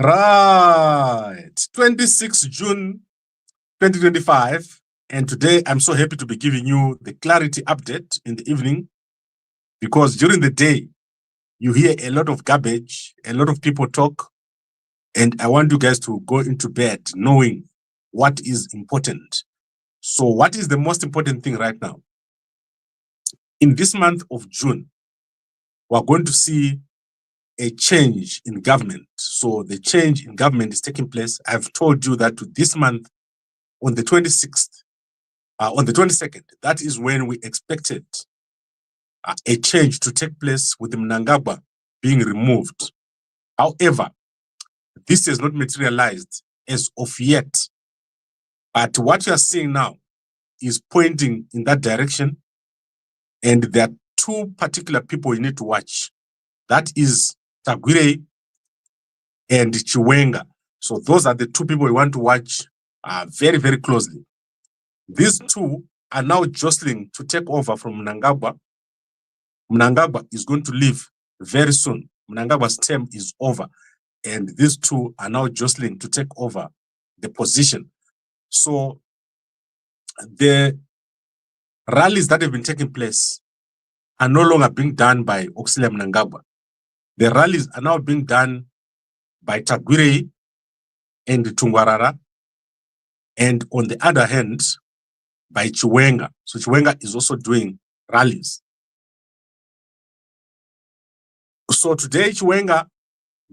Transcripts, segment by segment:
Right, 26 June 2025, and today I'm so happy to be giving you the clarity update in the evening, because during the day you hear a lot of garbage, a lot of people talk, and I want you guys to go into bed knowing what is important. So what is the most important thing right now? In this month of June, we're going to see a change in government. So the change in government is taking place. I've told you that this month, on the 26th, on the 22nd, that is when we expected a change to take place with the Mnangagwa being removed. However, this has not materialized as of yet. But what you are seeing now is pointing in that direction. And there are two particular people you need to watch. That is Tagwire and Chiwenga. So those are the two people we want to watch very, very closely. These two are now jostling to take over from Mnangagwa. Mnangagwa is going to leave very soon. Mnangagwa's term is over. And these two are now jostling to take over the position. So the rallies that have been taking place are no longer being done by Auxilia Mnangagwa. The rallies are now being done by Tagwire and Tungwarara, and on the other hand, by Chiwenga. So Chiwenga is also doing rallies. So today, Chiwenga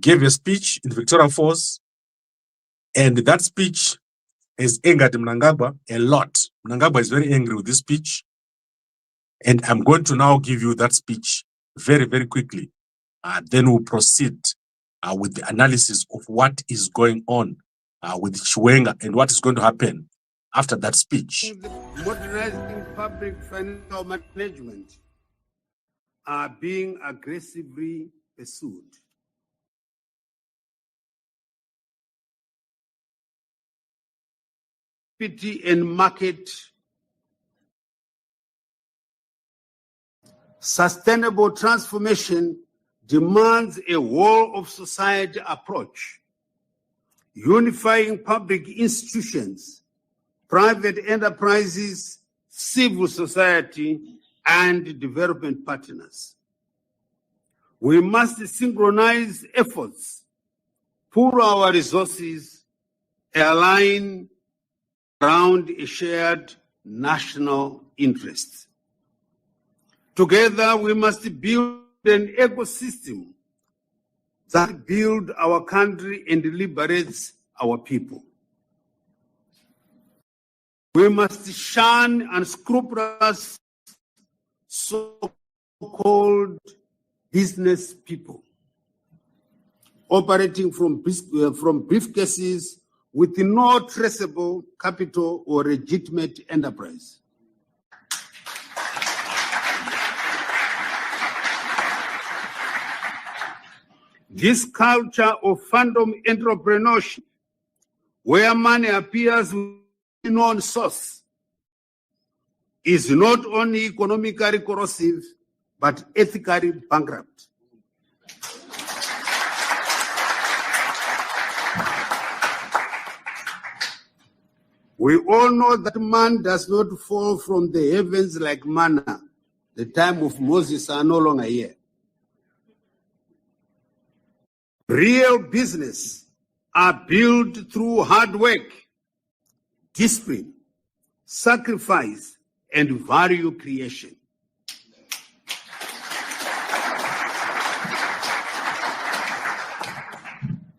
gave a speech in Victoria Falls, and that speech has angered Mnangagwa a lot. Mnangagwa is very angry with this speech, and I'm going to now give you that speech very, very quickly. Then we'll proceed with the analysis of what is going on with Chiwenga and what is going to happen after that speech. Modernizing public financial management are being aggressively pursued. Equity and market sustainable transformation demands a whole of society approach, unifying public institutions, private enterprises, civil society, and development partners. We must synchronize efforts, pool our resources, align around a shared national interest. Together, we must build an ecosystem that builds our country and liberates our people. We must shun unscrupulous so-called business people operating from briefcases with no traceable capital or legitimate enterprise. This culture of phantom entrepreneurship, where money appears with no source, is not only economically corrosive, but ethically bankrupt. We all know that man does not fall from the heavens like manna. The time of Moses are no longer here. Real business are built through hard work, discipline, sacrifice, and value creation.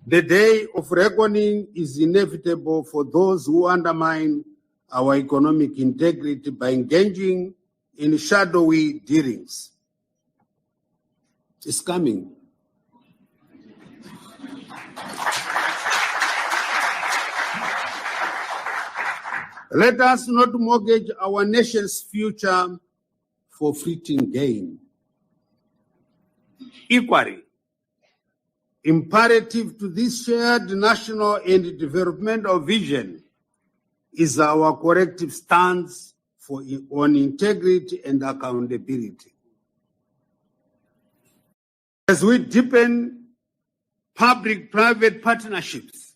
The day of reckoning is inevitable for those who undermine our economic integrity by engaging in shadowy dealings. It's coming. Let us not mortgage our nation's future for fleeting gain. Equally, imperative to this shared national and developmental vision is our collective stance on integrity and accountability. As we deepen public-private partnerships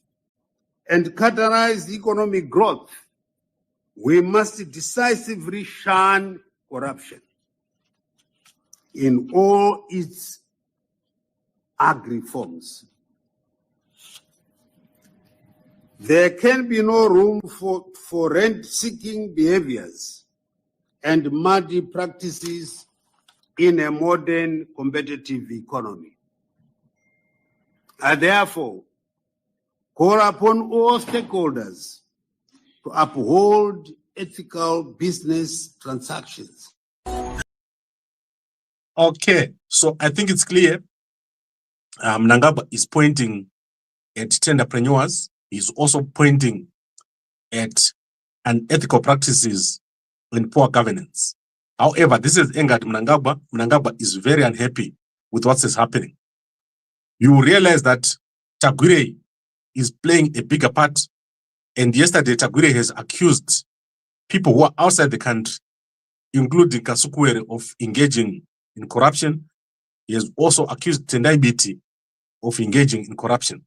and catalyze economic growth, we must decisively shun corruption in all its ugly forms. There can be no room for rent-seeking behaviors and muddy practices in a modern competitive economy. I therefore call upon all stakeholders to uphold ethical business transactions. Okay, so I think it's clear. Mnangagwa is pointing at tenderpreneurs. He's also pointing at unethical practices in poor governance. However, this has angered Mnangagwa. Mnangagwa is very unhappy with what is happening. You realize that Tagwire is playing a bigger part. And yesterday, Tagwire has accused people who are outside the country, including Kasukuwere, of engaging in corruption. He has also accused Tendai Biti of engaging in corruption.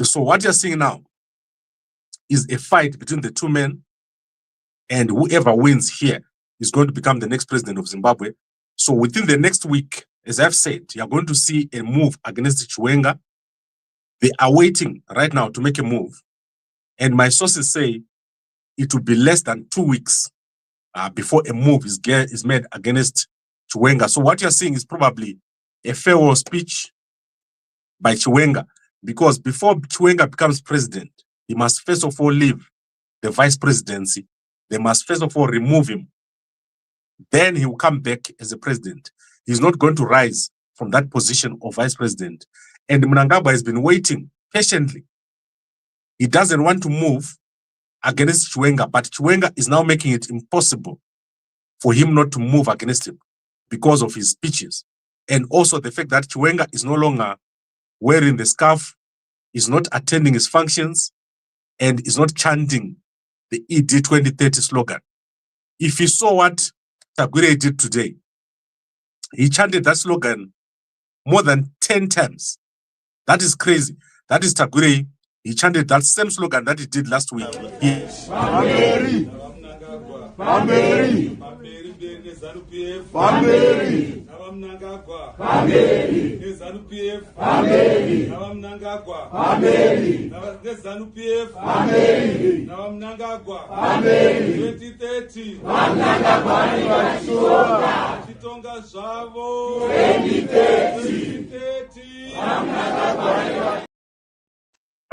So what you're seeing now is a fight between the two men, and whoever wins here is going to become the next president of Zimbabwe. So within the next week, as I've said, you're going to see a move against Chiwenga. They are waiting right now to make a move. And my sources say it will be less than 2 weeks before a move is made against Chiwenga. So what you're seeing is probably a farewell speech by Chiwenga, because before Chiwenga becomes president, he must first of all leave the vice presidency. They must first of all remove him. Then he will come back as a president. He's not going to rise from that position of vice president. And Mnangagwa has been waiting patiently. He doesn't want to move against Chiwenga, but Chiwenga is now making it impossible for him not to move against him because of his speeches. And also the fact that Chiwenga is no longer wearing the scarf, is not attending his functions, and is not chanting the ED 2030 slogan. If you saw what Tagwire did today, he chanted that slogan more than 10 times. That is crazy. That is Tagwire. He chanted that same slogan that he did last week.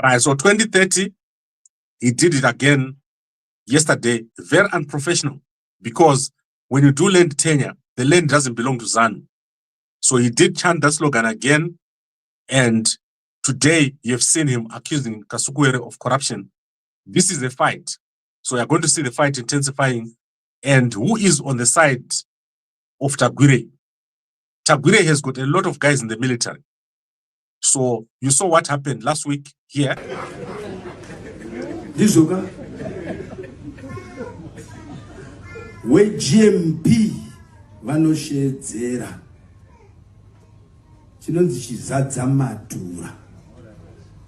Right, so 2030, he did it again yesterday. Very unprofessional, because when you do land tenure, the land doesn't belong to ZANU. So he did chant that slogan again, and today you have seen him accusing Kasukuwere of corruption. This is a fight. So you're going to see the fight intensifying. And who is on the side of Tagwire? Tagwire has got a lot of guys in the military. So you saw what happened last week here. Dizuka. We GMP vanoshedzera. Chinonzi chizadza madhura.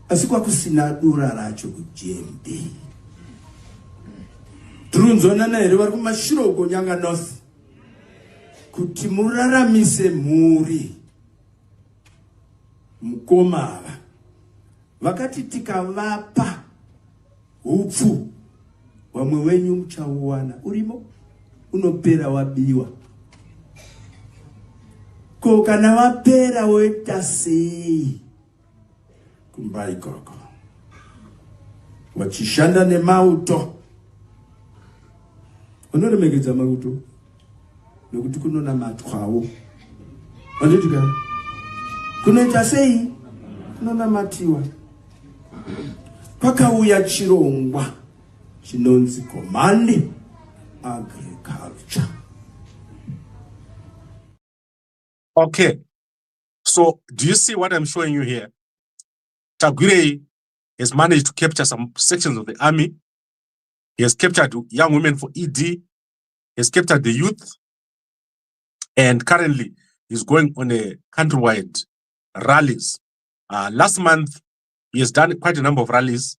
Asi kwakusina dura racho ku GMP. Turunzonana here vari kumashiroko nyanga north. Kuti muraramise mhuri. Mukomava vakati tikavapa hupfu vamwe wenyu muchauwana urimo unopera wabiwa ko kana wapera woita sei kumbai koko wachishanda nemauto unoremekedza mauto nokuthi kunonamatwawo andithi ke kunoita sei kunonamatiwa pakauya chirongwa chinonzi Command Agriculture. Okay, so do you see what I'm showing you here? Tagwire has managed to capture some sections of the army. He has captured young women for ED. He has captured the youth. And currently, he's going on a countrywide rallies. Last month, he has done quite a number of rallies.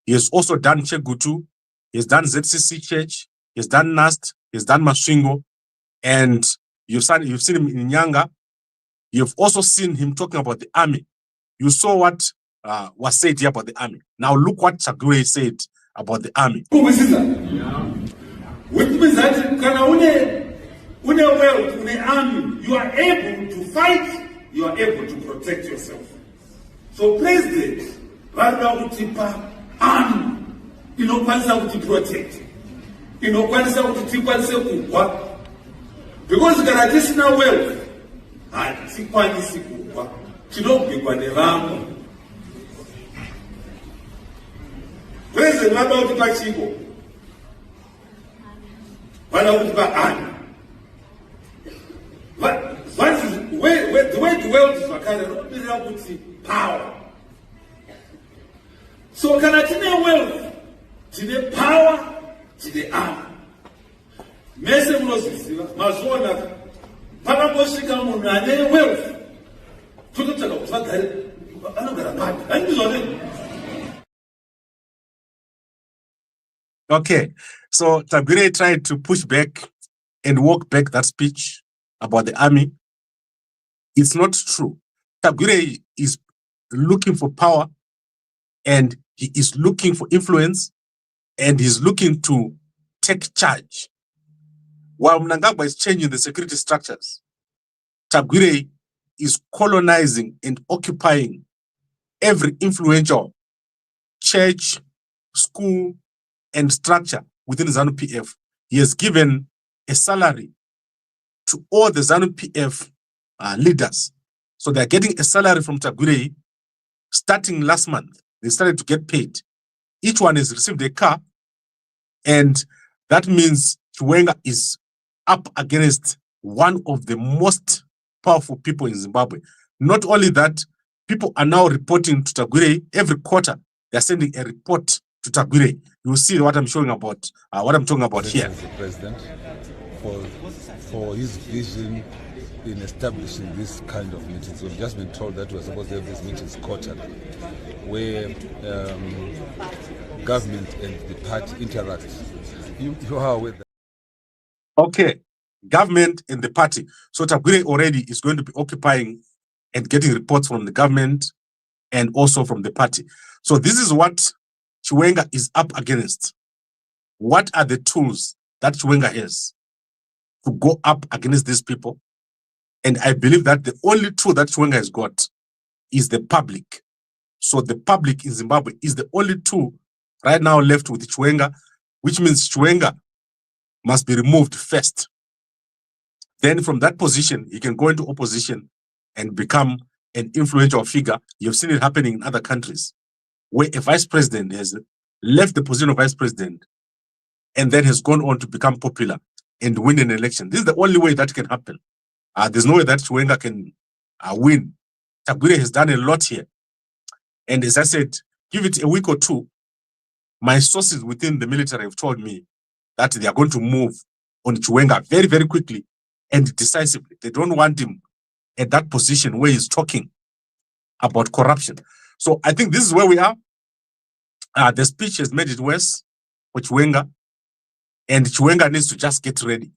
He has also done Chegutu. He has done ZCC Church. He has done NAST. He has done Maswingo. And you've seen him in Nyanga. You've also seen him talking about the army. You saw what was said here about the army. Now look what Tagwire said about the army. Which means that une wealth, une army, you are able to fight, you are able to protect yourself. So president, rather kutipa army, inokwanisa kuti protect, inokwanisa kuti tikwanise kugwa, because kana tisina wealth, hatikwanisi kugwa, tinobhigwa nevamwe. President, rather kutipa chiko, rather kutipa army. But the way the world is working, power. So can I tell wealth, to the power, to the arm. Mese mlozisiwa, mazona, papa moshika munane wealth. Tututaka kufagari, anogara pati. Anibizone. Okay, so Tagwire tried to push back and walk back that speech about the army. It's not true. Tagwire is looking for power and he is looking for influence and he's looking to take charge. While Mnangagwa is changing the security structures, Tagwire is colonizing and occupying every influential church, school, and structure within ZANU-PF. He has given a salary to all the ZANU-PF leaders. So they're getting a salary from Tagwire starting last month. They started to get paid. Each one has received a car, and that means Chiwenga is up against one of the most powerful people in Zimbabwe. Not only that, people are now reporting to Tagwire every quarter. They're sending a report to Tagwire. You will see what I'm showing about, what I'm talking about here. The president for his vision in establishing this kind of meetings. We've just been told that we're supposed to have these meetings quarterly, where government and the party interact. You are aware that. Okay, government and the party. So Tagwire already is going to be occupying and getting reports from the government and also from the party. So this is what Chiwenga is up against. What are the tools that Chiwenga has to go up against these people? And I believe that the only tool that Chiwenga has got is the public. So the public in Zimbabwe is the only tool right now left with Chiwenga, which means Chiwenga must be removed first. Then from that position, he can go into opposition and become an influential figure. You've seen it happening in other countries, where a vice president has left the position of vice president and then has gone on to become popular and win an election. This is the only way that can happen. There's no way that Chiwenga can win. Tagwire has done a lot here. And as I said, give it a week or two, my sources within the military have told me that they are going to move on Chiwenga very, very quickly and decisively. They don't want him at that position where he's talking about corruption. So I think this is where we are. The speech has made it worse for Chiwenga, and Chiwenga needs to just get ready.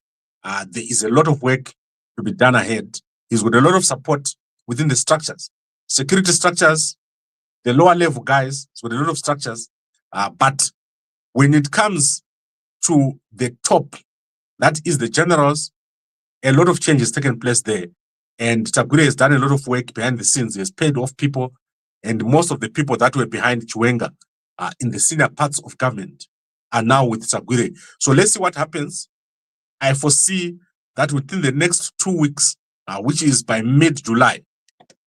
There is a lot of work to be done ahead. He's got a lot of support within the structures, security structures, the lower level guys, with a lot of structures. But when it comes to the top, that is the generals, a lot of change has taken place there. And Tagwire has done a lot of work behind the scenes. He has paid off people, and most of the people that were behind Chiwenga in the senior parts of government are now with Tagwire. So let's see what happens. I foresee that within the next 2 weeks, which is by mid-July,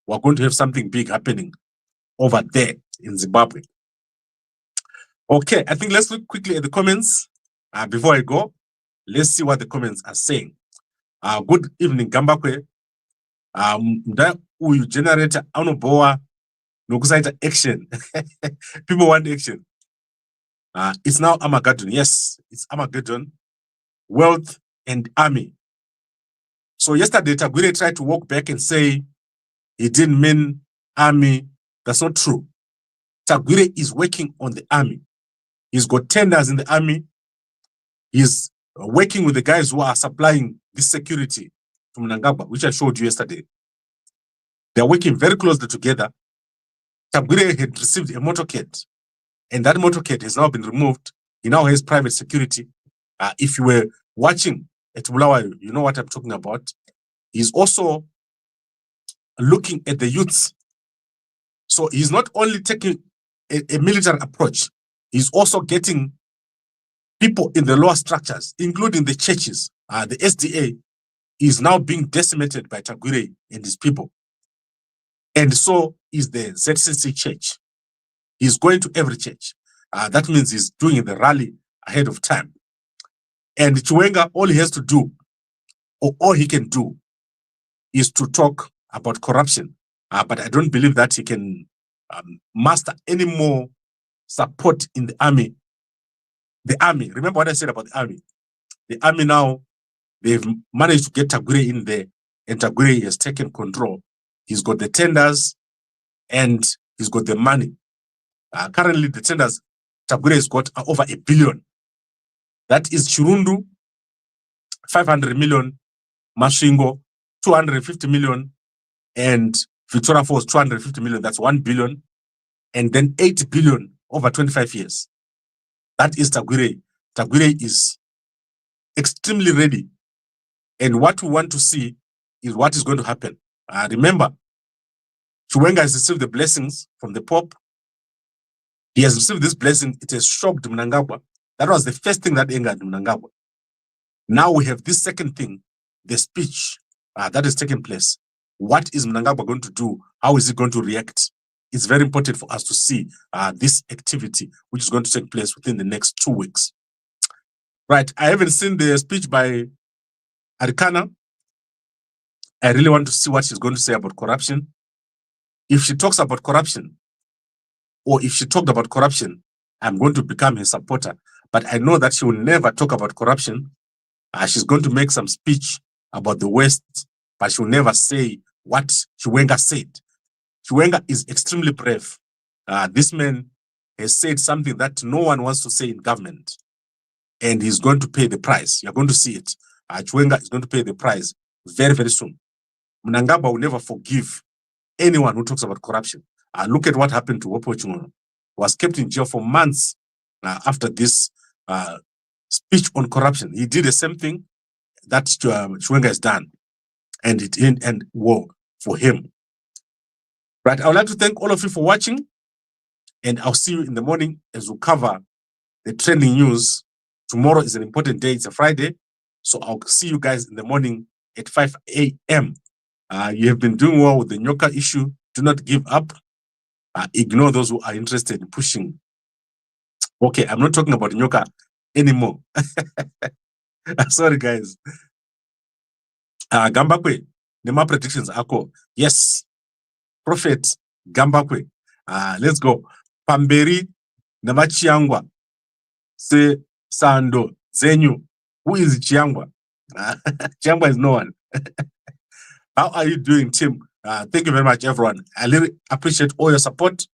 we're going to have something big happening over there in Zimbabwe. Okay, I think let's look quickly at the comments before I go. Let's see what the comments are saying. Good evening, Gambakwe. Uyu generator anoboa nokusaita action. People want action. It's now Armageddon. Yes, it's Armageddon. Wealth and army. So yesterday, Tagwire tried to walk back and say he didn't mean army. That's not true. Tagwire is working on the army. He's got tenders in the army. He's working with the guys who are supplying this security to Mnangagwa, which I showed you yesterday. They're working very closely together. Tagwire had received a motorcade, and that motorcade has now been removed. He now has private security. If you were watching at Bulawayo, you know what I'm talking about. He's also looking at the youths. So he's not only taking a military approach, he's also getting people in the lower structures, including the churches. The SDA is now being decimated by Tagwire and his people. And so is the ZCC church. He's going to every church. That means he's doing the rally ahead of time. And Chiwenga, all he has to do, or all he can do, is to talk about corruption. But I don't believe that he can master any more support in the army. The army, remember what I said about the army? The army now, they've managed to get Tagwire in there, and Tagwire has taken control. He's got the tenders, and he's got the money. Currently, the tenders, Tagwire has got over 1 billion. That is Chirundu, 500 million, Mashingo, 250 million, and Victoria Falls, 250 million. That's 1 billion. And then 8 billion over 25 years. That is Tagwire. Tagwire is extremely ready. And what we want to see is what is going to happen. Remember, Chiwenga has received the blessings from the Pope. He has received this blessing. It has shocked Mnangagwa. That was the first thing that angered Mnangagwa. Now we have this second thing, the speech that has taken place. What is Mnangagwa going to do? How is he going to react? It's very important for us to see this activity, which is going to take place within the next 2 weeks. Right, I haven't seen the speech by Arikana. I really want to see what she's going to say about corruption. If she talks about corruption, or if she talked about corruption, I'm going to become her supporter. But I know that she will never talk about corruption. She's going to make some speech about the West, but she will never say what Chiwenga said. Chiwenga is extremely brave. This man has said something that no one wants to say in government, and he's going to pay the price. You're going to see it. Chiwenga is going to pay the price very, very soon. Mnangagwa will never forgive anyone who talks about corruption. Look at what happened to Wopo Chungono. Was kept in jail for months after this speech on corruption. He did the same thing that Chiwenga has done, and it didn't end well for him. Right, I would like to thank all of you for watching, and I'll see you in the morning as we cover the trending news. Tomorrow is an important day. It's a Friday, so I'll see you guys in the morning at 5 a.m. You have been doing well with the Nyoka issue. Do not give up. Ignore those who are interested in pushing. Okay, I'm not talking about Nyoka anymore. Sorry, guys. Gambakwe, Nema predictions ako. Yes. Prophet Gambakwe. Let's go. Pamberi Nama Chiangwa. Se Sando Zenyu. Who is Chiangwa? Chiangwa is no one. How are you doing, Tim? Thank you very much, everyone. I really appreciate all your support.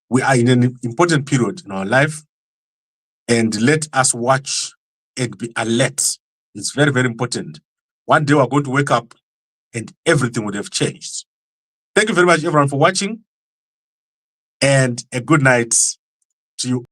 We are in an important period in our life, and let us watch and be alert. It's very, very important. One day we're going to wake up and everything would have changed. Thank you very much, everyone, for watching, and a good night to you.